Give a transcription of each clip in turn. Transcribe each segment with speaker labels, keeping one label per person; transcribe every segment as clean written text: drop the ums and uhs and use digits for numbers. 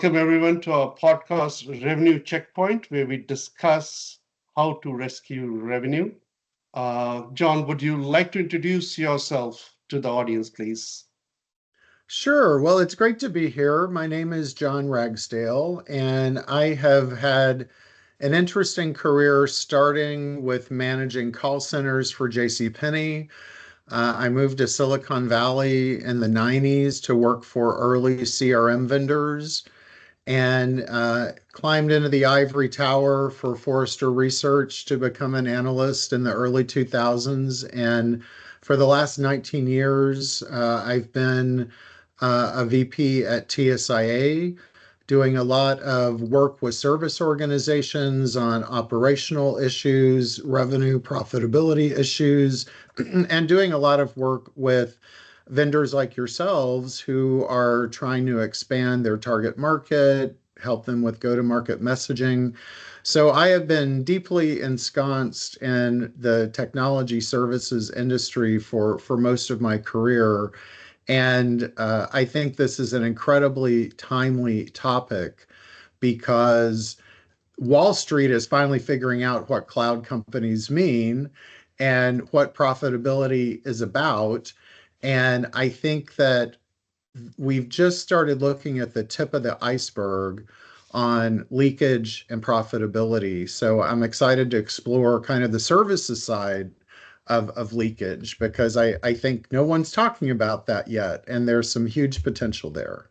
Speaker 1: Welcome everyone to our podcast Revenue Checkpoint, where we discuss how to rescue revenue. John, would you like to introduce yourself to the audience, please?
Speaker 2: Sure. Well, it's great to be here. My name is John Ragsdale, and I have had an interesting career starting with managing call centers for Penney. I moved to Silicon Valley in the 90s to work for early CRM vendors and climbed into the ivory tower for Forrester Research to become an analyst in the early 2000s. And for the last 19 years, I've been a VP at TSIA, doing a lot of work with service organizations on operational issues, revenue profitability issues, and doing a lot of work with vendors like yourselves who are trying to expand their target market, help them with go-to-market messaging. So I have been deeply ensconced in the technology services industry for most of my career. And I think this is an incredibly timely topic because Wall Street is finally figuring out what cloud companies mean and what profitability is about. And I think that we've just started looking at the tip of the iceberg on leakage and profitability. So I'm excited to explore kind of the services side of leakage because I think no one's talking about that yet. And there's some huge potential there.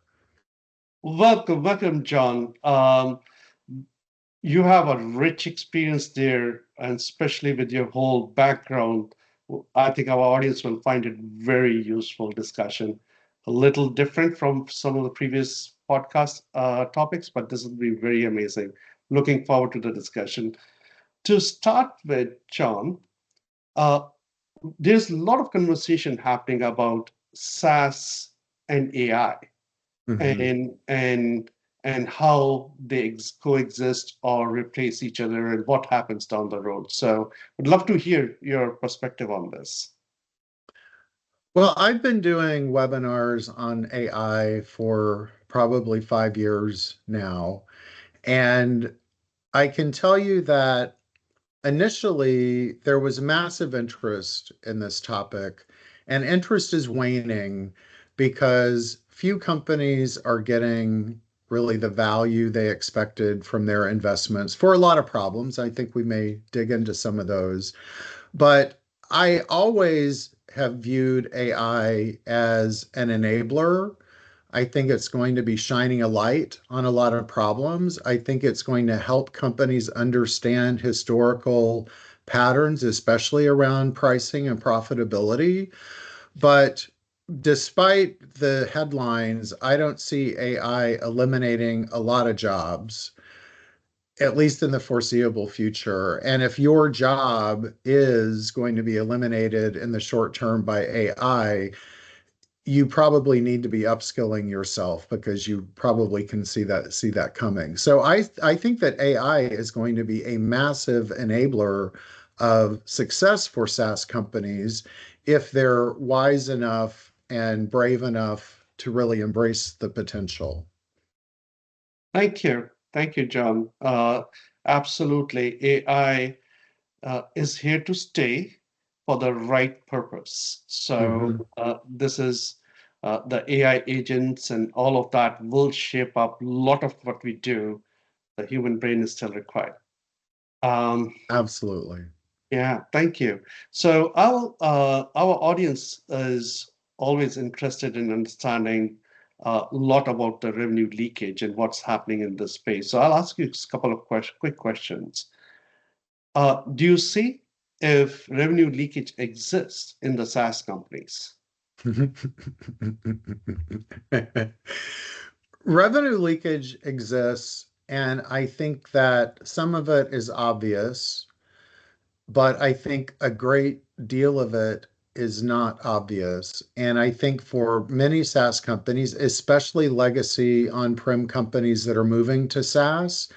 Speaker 1: Welcome, John. You have a rich experience there, and especially with your whole background, I think our audience will find it very useful discussion. A little different from some of the previous podcast topics, but this will be very amazing. Looking forward to the discussion. To start with, John, uh, there's a lot of conversation happening about SaaS and AI
Speaker 2: Mhm.
Speaker 1: and and how they coexist or replace each other and what happens down the road. So I'd love to hear your perspective on this.
Speaker 2: Well, I've been doing webinars on AI for probably 5 years now. And I can tell you that initially there was massive interest in this topic, and interest is waning because few companies are getting really the value they expected from their investments for a lot of problems. I think we may dig into some of those. But I always have viewed AI as an enabler. I think it's going to be shining a light on a lot of problems. I think it's going to help companies understand historical patterns, especially around pricing and profitability. But despite the headlines, I don't see AI eliminating a lot of jobs, at least in the foreseeable future. And if your job is going to be eliminated in the short term by AI, you probably need to be upskilling yourself because you probably can see that coming. So I think that AI is going to be a massive enabler of success for SaaS companies if they're wise enough and brave enough to really embrace the potential.
Speaker 1: Thank you, John. Absolutely, AI is here to stay for the right purpose. So
Speaker 2: Mhm.
Speaker 1: this is the AI agents and all of that will shape up a lot of what we do. The human brain is still required. Um,
Speaker 2: Absolutely.
Speaker 1: yeah, thank you. So our audience is always interested in understanding a lot about the revenue leakage and what's happening in this space. So I'll ask you a couple of quick questions. Do you see if revenue leakage exists in the SaaS companies?
Speaker 2: Revenue leakage exists, and I think that some of it is obvious, but I think a great deal of it is not obvious. And I think for many SaaS companies, especially legacy on-prem companies that are moving to SaaS,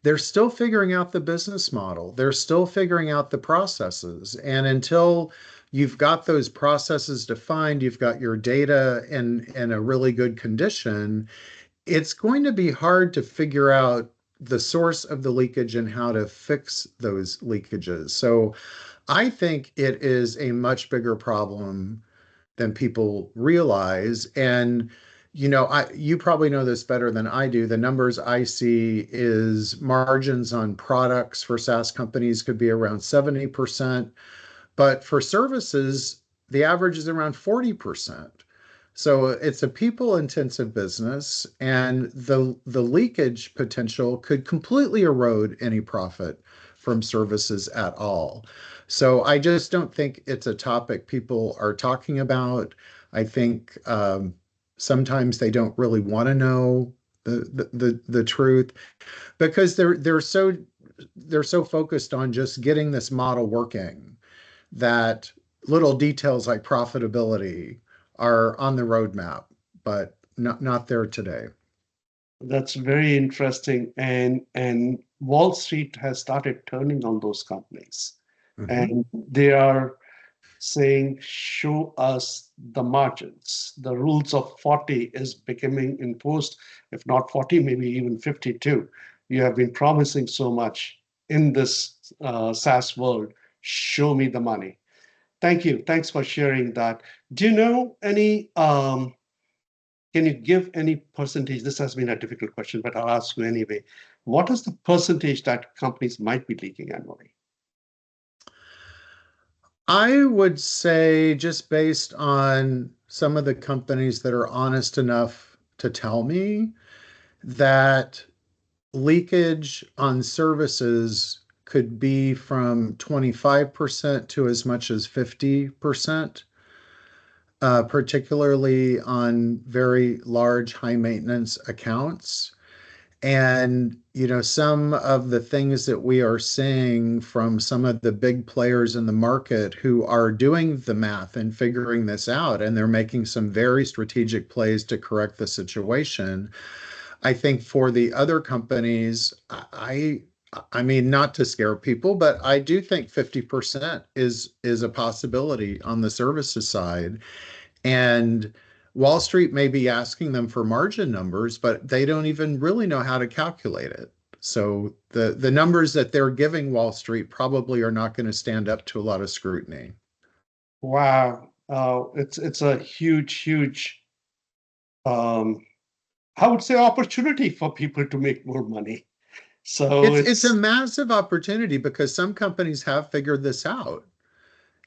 Speaker 2: they're still figuring out the business model. They're still figuring out the processes. And until you've got those processes defined, you've got your data in a really good condition, it's going to be hard to figure out the source of the leakage and how to fix those leakages. So I think it is a much bigger problem than people realize. And you probably know this better than I do. The numbers I see is margins on products for SaaS companies could be around 70%, but for services, the average is around 40%. So it's a people intensive business, and the leakage potential could completely erode any profit from services at all. So I just don't think it's a topic people are talking about. I think sometimes they don't really want to know the truth because they're so focused on just getting this model working that little details like profitability are on the roadmap, but not there today.
Speaker 1: That's very interesting. And Wall Street has started turning on those companies.
Speaker 2: Mhm.
Speaker 1: And they are saying, show us the margins. The rules of 40 is becoming enforced, if not 40, maybe even 52. You have been promising so much in this SaaS world. Show me the money. Thank you. Thanks for sharing that. Do you know any, can you give any percentage? This has been a difficult question, but I'll ask you anyway. What is the percentage that companies might be leaking annually?
Speaker 2: I would say, just based on some of the companies that are honest enough to tell me, that leakage on services could be from 25% to as much as 50%, particularly on very large, high maintenance accounts. And, some of the things that we are seeing from some of the big players in the market who are doing the math and figuring this out, and they're making some very strategic plays to correct the situation. I think for the other companies, I mean, not to scare people, but I do think 50% is a possibility on the services side. And Wall Street may be asking them for margin numbers, but they don't even really know how to calculate it. So the numbers that they're giving Wall Street probably are not going to stand up to a lot of scrutiny.
Speaker 1: Wow, it's a huge, um, I would say, opportunity for people to make more money. So
Speaker 2: It's a
Speaker 1: it's
Speaker 2: massive opportunity because some companies have figured this out.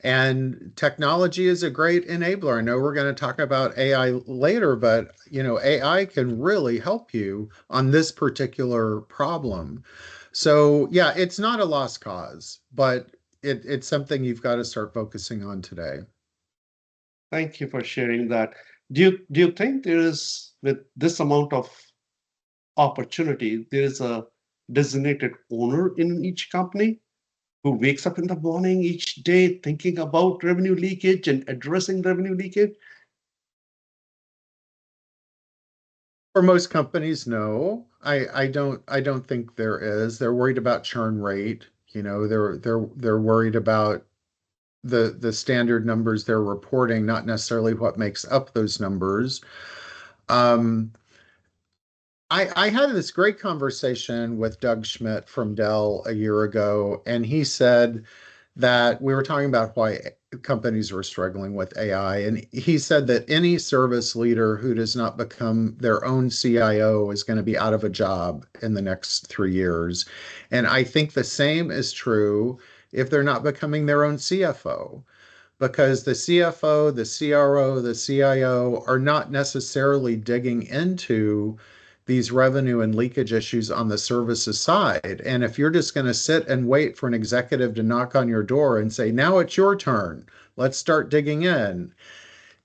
Speaker 2: And technology is a great enabler. I know we're going to talk about AI later, but AI can really help you on this particular problem. So yeah, it's not a lost cause, but it's something you've got to start focusing on today.
Speaker 1: thank you for sharing that. Do you think there is, with this amount of opportunity, there is a designated owner in each company who wakes up in the morning each day thinking about revenue leakage and addressing revenue leakage?
Speaker 2: For most companies, no. I don't think there is. They're worried about churn rate. They're worried about the standard numbers they're reporting, not necessarily what makes up those numbers. Um, I had this great conversation with Doug Schmidt from Dell a year ago, and he said that we were talking about why companies were struggling with AI. And he said that any service leader who does not become their own CIO is going to be out of a job in the next 3 years. And I think the same is true if they're not becoming their own CFO, because the CFO, the CRO, the CIO are not necessarily digging into these revenue and leakage issues on the services side. And if you're just going to sit and wait for an executive to knock on your door and say, now it's your turn, let's start digging in,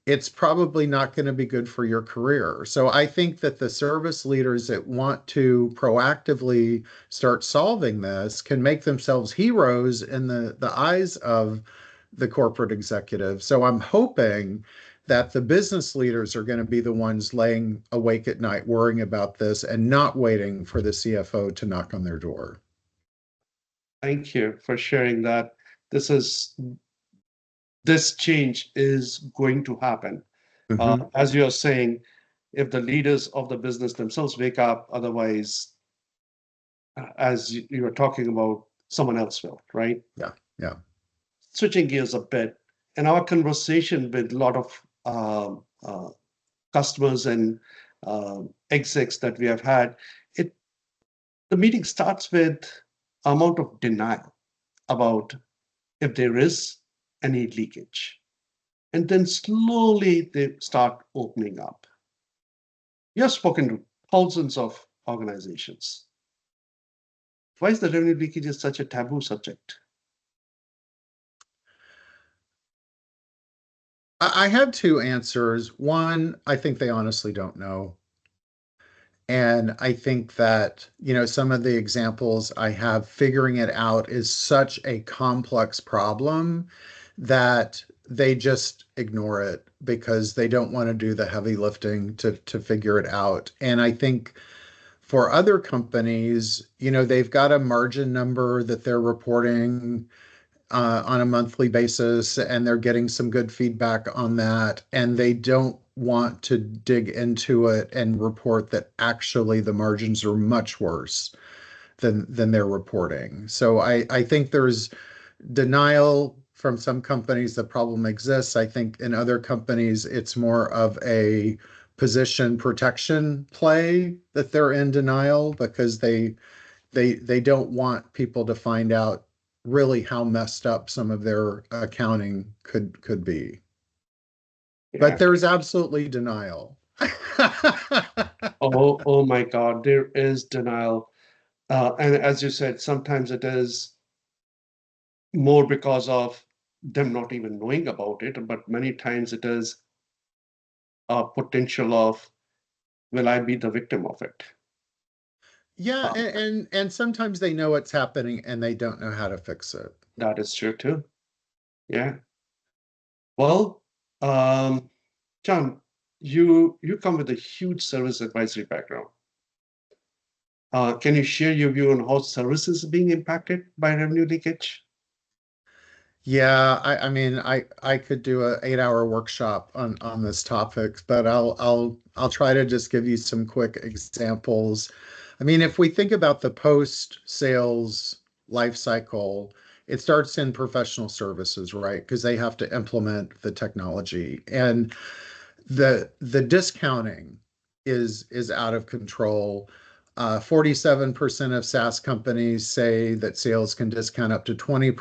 Speaker 2: it's probably not going to be good for your career. So I think that the service leaders that want to proactively start solving this can make themselves heroes in the eyes of the corporate executive. So I'm hoping that the business leaders are going to be the ones laying awake at night worrying about this and not waiting for the CFO to knock on their door.
Speaker 1: Thank you for sharing that. This is this change is going to happen.
Speaker 2: Mhm.
Speaker 1: As you're saying, if the leaders of the business themselves wake up. Otherwise, as you were talking about, someone else will, right?
Speaker 2: Yeah. Yeah.
Speaker 1: Switching gears a bit, in our conversation with a lot of customers and execs that we have had, it the meeting starts with amount of denial about if there is any leakage. And then slowly they start opening up. You have spoken to thousands of organizations. Why is the revenue leakage is such a taboo subject?
Speaker 2: I have two answers. One, I think they honestly don't know. And I think that, some of the examples I have, figuring it out is such a complex problem that they just ignore it because they don't want to do the heavy lifting to figure it out. And I think for other companies, they've got a margin number that they're reporting on a monthly basis, and they're getting some good feedback on that. And they don't want to dig into it and report that actually the margins are much worse than they're reporting. So I think there's denial from some companies. The problem exists. I think in other companies, it's more of a position protection play that they're in denial because they don't want people to find out really how messed up some of their accounting could be. But
Speaker 1: Yeah.
Speaker 2: there's absolutely denial.
Speaker 1: Oh my God, there is denial. And as you said, sometimes it is more because of them not even knowing about it, but many times it is a potential of, will I be the victim of it?
Speaker 2: Yeah,
Speaker 1: Uh,
Speaker 2: and sometimes they know what's happening and they don't know how to fix it.
Speaker 1: that is true too. Yeah. Well, John, you come with a huge service advisory background. Can you share your view on how services are being impacted by revenue leakage?
Speaker 2: Yeah, I mean, I could do a 8-hour workshop on this topic, but I'll try to just give you some quick examples. I mean, if we think about the post-sales life cycle, it starts in professional services, right? Because they have to implement the technology, and the discounting is out of control. 47% of SaaS companies say that sales can discount up to 20%,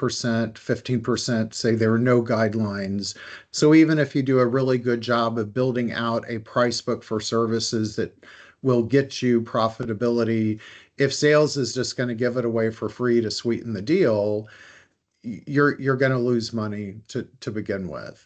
Speaker 2: 15% say there are no guidelines. So even if you do a really good job of building out a price book for services that will get you profitability, if sales is just going to give it away for free to sweeten the deal, you're going to lose money to begin with.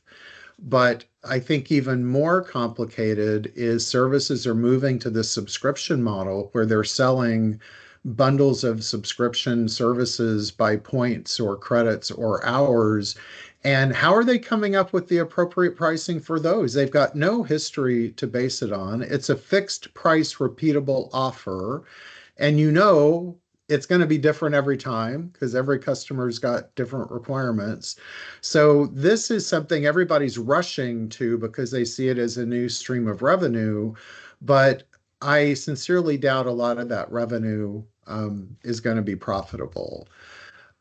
Speaker 2: But I think even more complicated is services are moving to this subscription model where they're selling bundles of subscription services by points or credits or hours. And how are they coming up with the appropriate pricing for those? They've got no history to base it on. It's a fixed price, repeatable offer. And it's going to be different every time because every customer's got different requirements. So this is something everybody's rushing to because they see it as a new stream of revenue. But I sincerely doubt a lot of that revenue is going to be profitable.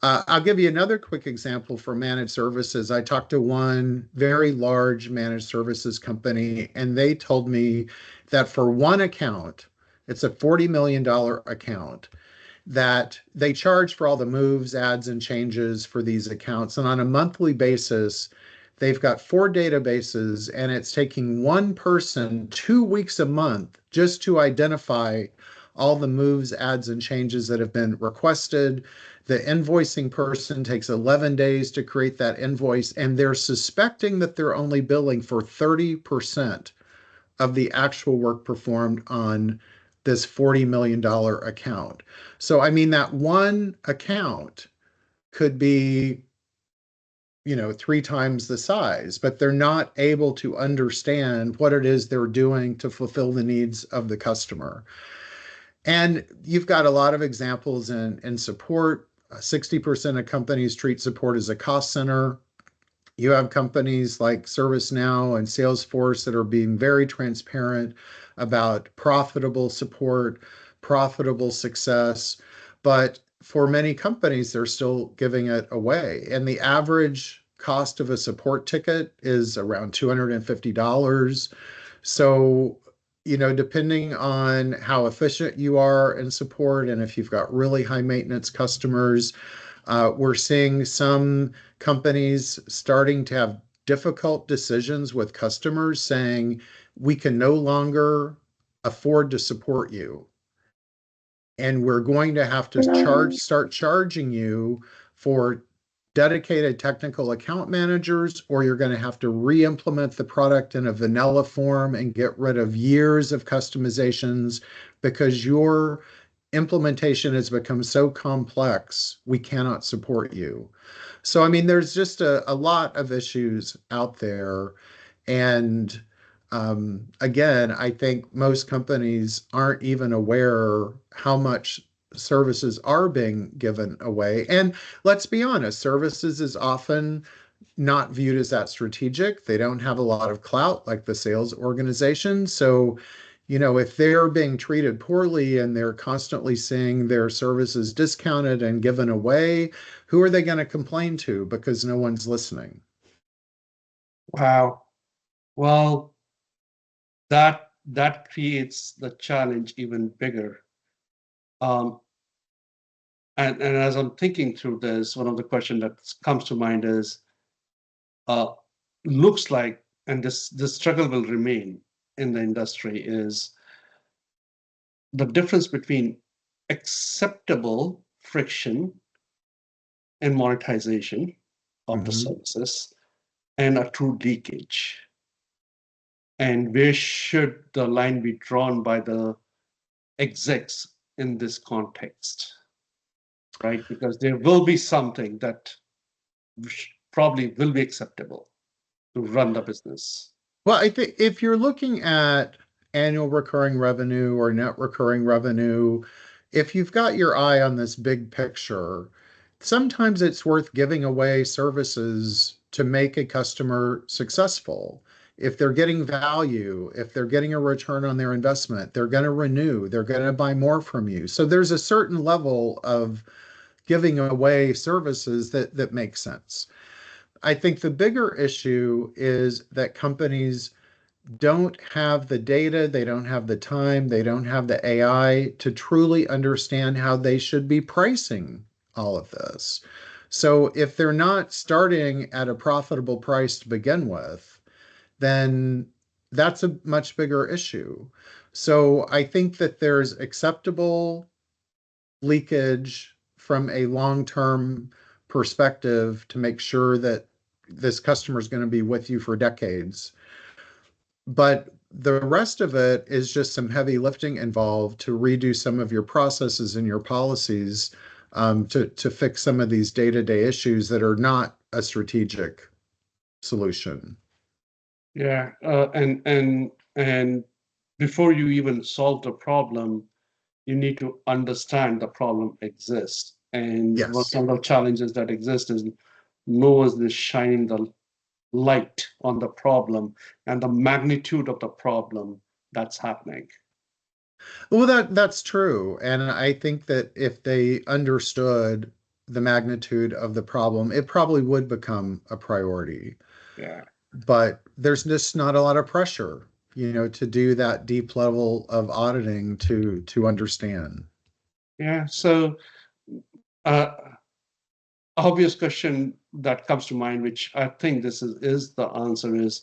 Speaker 2: I'll give you another quick example for managed services. I talked to one very large managed services company, and they told me that for one account, it's a $40 million account, that they charge for all the moves, ads, and changes for these accounts. And on a monthly basis, they've got 4 databases, and it's taking one person 2 weeks a month just to identify all the moves, ads, and changes that have been requested. The invoicing person takes 11 days to create that invoice, and they're suspecting that they're only billing for 30% of the actual work performed on this $40 million account. So, I mean, that one account could be, 3 times the size, but they're not able to understand what it is they're doing to fulfill the needs of the customer. And you've got a lot of examples in support. 60% of companies treat support as a cost center. You have companies like ServiceNow and Salesforce that are being very transparent about profitable support, profitable success. But for many companies, they're still giving it away. And the average cost of a support ticket is around $250. So, depending on how efficient you are in support and if you've got really high maintenance customers, we're seeing some companies starting to have difficult decisions with customers saying, we can no longer afford to support you. And we're going to have to start charging you for dedicated technical account managers, or you're going to have to re-implement the product in a vanilla form and get rid of years of customizations because your implementation has become so complex, we cannot support you. So, I mean, there's just a lot of issues out there. And again, I think most companies aren't even aware how much services are being given away. And let's be honest, services is often not viewed as that strategic. They don't have a lot of clout like the sales organization. So, if they're being treated poorly and they're constantly seeing their services discounted and given away, who are they going to complain to? Because no one's listening.
Speaker 1: Wow. Well, that creates the challenge even bigger. Um, and as I'm thinking through this, one of the questions that comes to mind is, uh, looks like, and this struggle will remain in the industry, is the difference between acceptable friction and monetization of the
Speaker 2: Mhm.
Speaker 1: services and a true leakage. And where should the line be drawn by the execs in this context, right? Because there will be something that probably will be acceptable to run the business.
Speaker 2: Well, I think if you're looking at annual recurring revenue or net recurring revenue, if you've got your eye on this big picture, sometimes it's worth giving away services to make a customer successful. If they're getting value, if they're getting a return on their investment, they're going to renew, they're going to buy more from you. So there's a certain level of giving away services that makes sense. I think the bigger issue is that companies don't have the data, they don't have the time, they don't have the AI to truly understand how they should be pricing all of this. So if they're not starting at a profitable price to begin with, then that's a much bigger issue. So I think that there's acceptable leakage from a long-term perspective to make sure that this customer is going to be with you for decades. But the rest of it is just some heavy lifting involved to redo some of your processes and your policies, to fix some of these day-to-day issues that are not a strategic solution.
Speaker 1: Yeah, and before you even solve the problem, you need to understand the problem exists. And one
Speaker 2: Yes.
Speaker 1: of the challenges that exist is no one is shining the light on the problem and the magnitude of the problem that's happening.
Speaker 2: Well, that's true. And I think that if they understood the magnitude of the problem, it probably would become a priority.
Speaker 1: Yeah.
Speaker 2: But there's just not a lot of pressure, to do that deep level of auditing to understand.
Speaker 1: Yeah. So, uh, obvious question that comes to mind, which I think this is the answer, is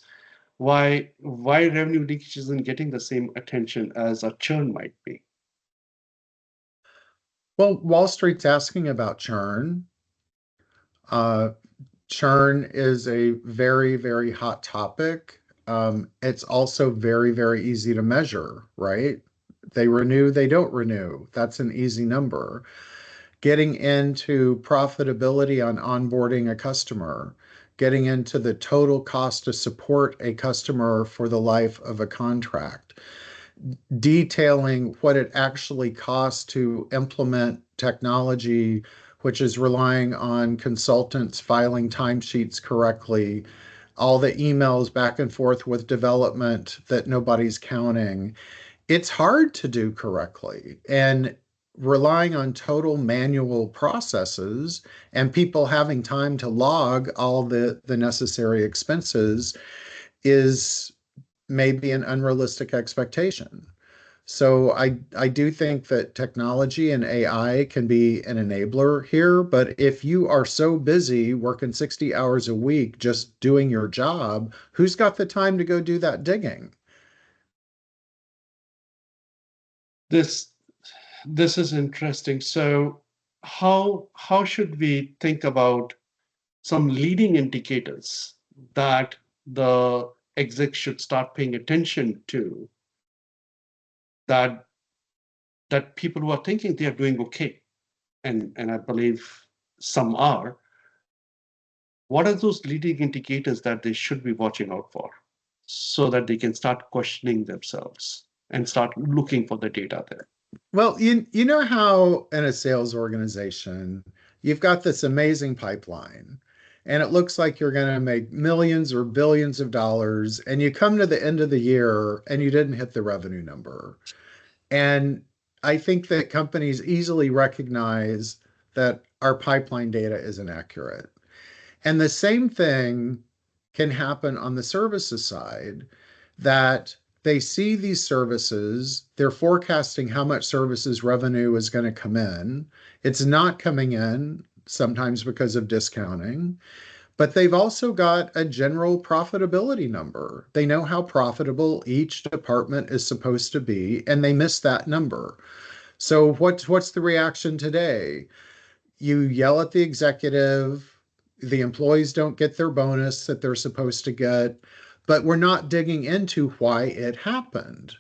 Speaker 1: why revenue leakage isn't getting the same attention as a churn might be.
Speaker 2: Well, Wall Street's asking about churn. Uh, Churn is a very, very hot topic. It's also very, very easy to measure, right? They renew, they don't renew. That's an easy number. Getting into profitability on onboarding a customer, getting into the total cost to support a customer for the life of a contract, detailing what it actually costs to implement technology which is relying on consultants filing timesheets correctly, all the emails back and forth with development that nobody's counting. It's hard to do correctly. And relying on total manual processes and people having time to log all the necessary expenses is maybe an unrealistic expectation. So I do think that technology and AI can be an enabler here, but if you are so busy working 60 hours a week just doing your job, who's got the time to go do that digging?
Speaker 1: This this is interesting. So how should we think about some leading indicators that the exec should start paying attention to, that people who are thinking they are doing okay, and I believe some are, what are those leading indicators that they should be watching out for so that they can start questioning themselves and start looking for the data there?
Speaker 2: Well, you know how in a sales organization, you've got this amazing pipeline, and it looks like you're going to make millions or billions of dollars, and you come to the end of the year and you didn't hit the revenue number. And I think that companies easily recognize that our pipeline data isn't accurate. And the same thing can happen on the services side, that they see these services, they're forecasting how much services revenue is going to come in. It's not coming in, sometimes because of discounting, but they've also got a general profitability number. They know how profitable each department is supposed to be, and they miss that number. So what's the reaction today? You yell at the executive, the employees don't get their bonus that they're supposed to get, but we're not digging into why it happened.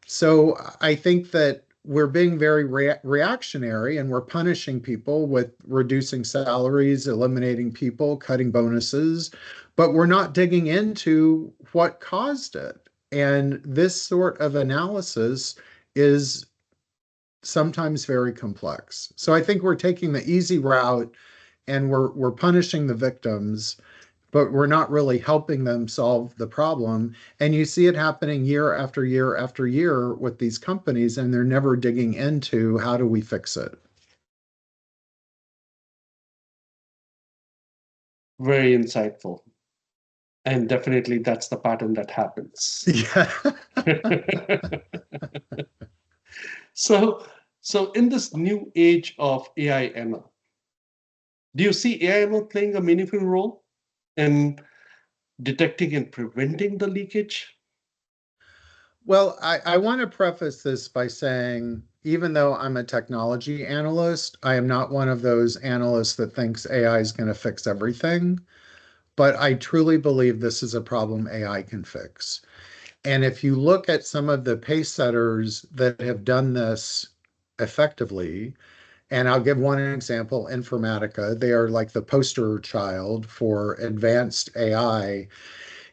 Speaker 2: So I think that we're being very reactionary, and we're punishing people with reducing salaries, eliminating people, cutting bonuses, but we're not digging into what caused it. And this sort of analysis is sometimes very complex. So I think we're taking the easy route, and we're punishing the victims, but we're not really helping them solve the problem. And you see it happening year after year after year with these companies, and they're never digging into how do we fix it.
Speaker 1: Very insightful. And definitely that's the pattern that happens.
Speaker 2: Yeah.
Speaker 1: So, so in this new age of AI ML, do you see AI ML playing a meaningful role in detecting and preventing the leakage?
Speaker 2: Well, I want to preface this by saying, even though I'm a technology analyst, I am not one of those analysts that thinks AI is going to fix everything. But I truly believe this is a problem AI can fix. And if you look at some of the pace setters that have done this effectively, and I'll give one example, Informatica, they are like the poster child for advanced AI.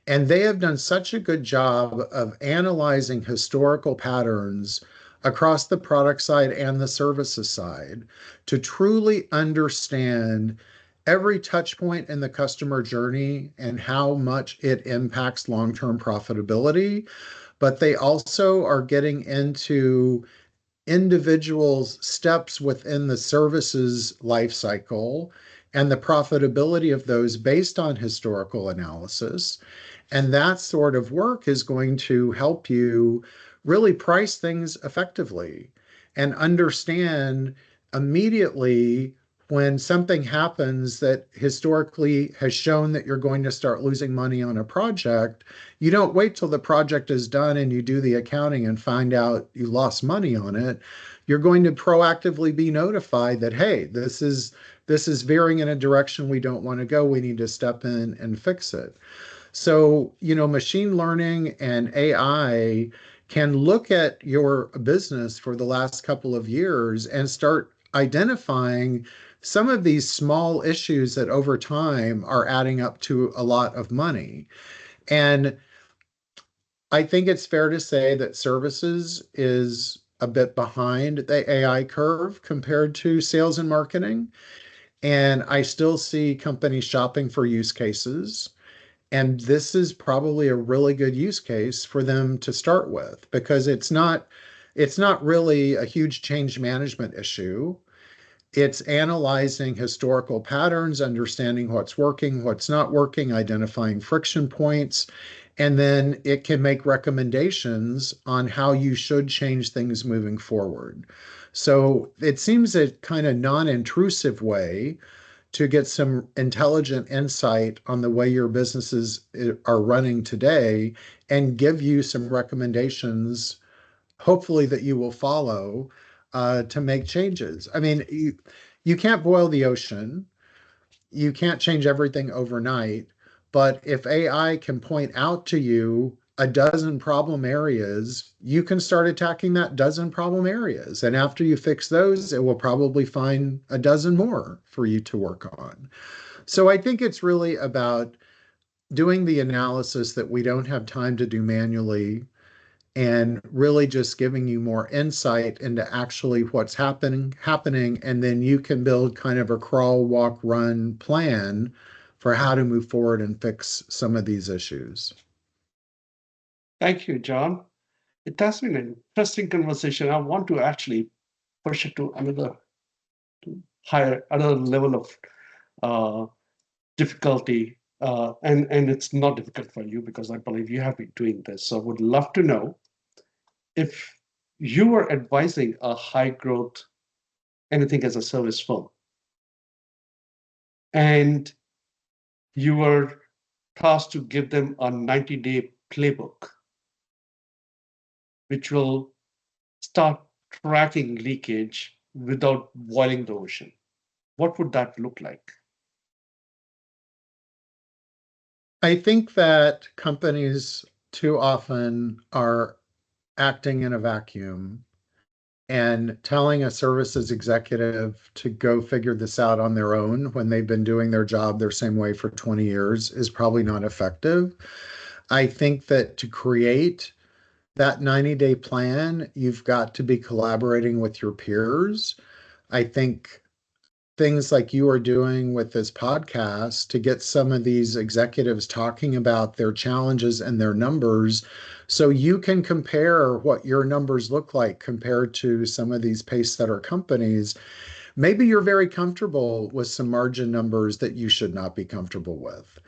Speaker 2: And they have done such a good job of analyzing historical patterns across the product side and the services side to truly understand every touch point in the customer journey and how much it impacts long-term profitability. But they also are getting into individuals' steps within the services life cycle and the profitability of those based on historical analysis. And that sort of work is going to help you really price things effectively and understand immediately when something happens that historically has shown that you're going to start losing money on a project. You don't wait till the project is done and you do the accounting and find out you lost money on it. You're going to proactively be notified that, hey, this is veering in a direction we don't want to go. We need to step in and fix it. So, machine learning and AI can look at your business for the last couple of years and start identifying some of these small issues that over time are adding up to a lot of money. And I think it's fair to say that services is a bit behind the AI curve compared to sales and marketing. And I still see companies shopping for use cases. And this is probably a really good use case for them to start with because it's not really a huge change management issue. It's analyzing historical patterns, understanding what's working, what's not working, identifying friction points, and then it can make recommendations on how you should change things moving forward. So it seems a kind of non-intrusive way to get some intelligent insight on the way your businesses are running today and give you some recommendations, hopefully that you will follow to make changes. I mean, you can't boil the ocean, you can't change everything overnight, but if AI can point out to you a dozen problem areas, you can start attacking that dozen problem areas. And after you fix those, it will probably find a dozen more for you to work on. So I think it's really about doing the analysis that we don't have time to do manually and really just giving you more insight into actually what's happening, and then you can build kind of a crawl, walk, run plan for how to move forward and fix some of these issues.
Speaker 1: Thank you, John. It has been an interesting conversation. I want to actually push it to another level of difficulty. And it's not difficult for you because I believe you have been doing this. So I would love to know if you were advising a high growth anything as a service firm and you were tasked to give them a 90-day playbook, which will start tracking leakage without boiling the ocean. What would that look like?
Speaker 2: I think that companies too often are acting in a vacuum and telling a services executive to go figure this out on their own when they've been doing their job their same way for 20 years is probably not effective. I think that to create that 90-day plan, you've got to be collaborating with your peers. I think things like you are doing with this podcast to get some of these executives talking about their challenges and their numbers so you can compare what your numbers look like compared to some of these pace setter companies. Maybe you're very comfortable with some margin numbers that you should not be comfortable with.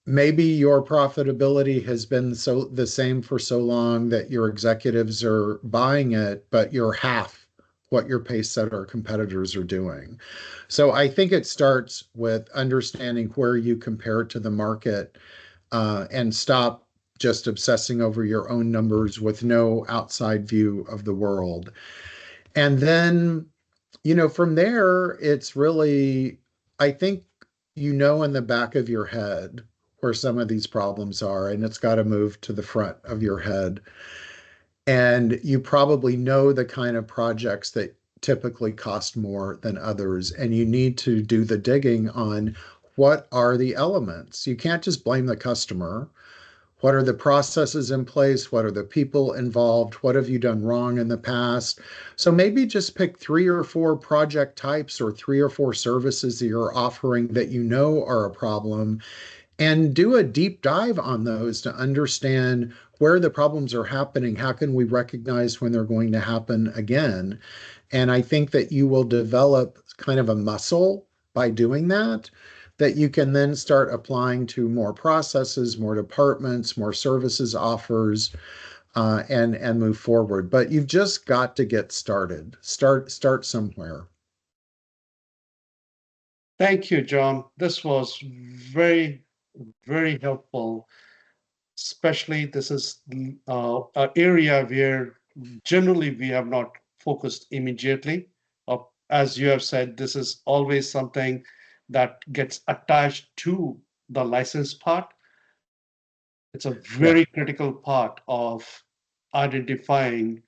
Speaker 2: Maybe your profitability has been so the same for so long that your executives are buying it, but you're half what your pace setter competitors are doing. So I think it starts with understanding where you compare to the market, and stop just obsessing over your own numbers with no outside view of the world. And then, from there, it's really, I think, in the back of your head where some of these problems are, and it's got to move to the front of your head. And you probably know the kind of projects that typically cost more than others, and you need to do the digging on what are the elements. You can't just blame the customer. What are the processes in place? What are the people involved? What have you done wrong in the past? So maybe just pick 3 or 4 project types or 3 or 4 services that you're offering that you know are a problem, and do a deep dive on those to understand where the problems are happening. How can we recognize when they're going to happen again? And I think that you will develop kind of a muscle by doing that, that you can then start applying to more processes, more departments, more services offers, and move forward. But you've just got to get started. Start somewhere.
Speaker 1: Thank you, John. This was very, very helpful. Especially this is an area where generally we have not focused immediately. As you have said, this is always something that gets attached to the license part. It's a
Speaker 2: Yeah.
Speaker 1: very critical part of identifying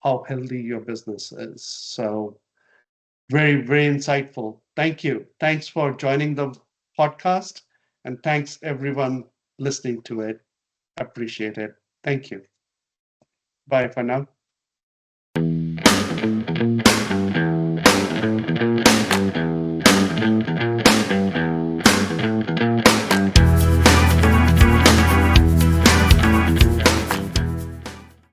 Speaker 1: how healthy your business is. So very, very insightful. Thank you. Thanks for joining the podcast, and thanks everyone listening to it. Appreciate it. Thank you. Bye for now.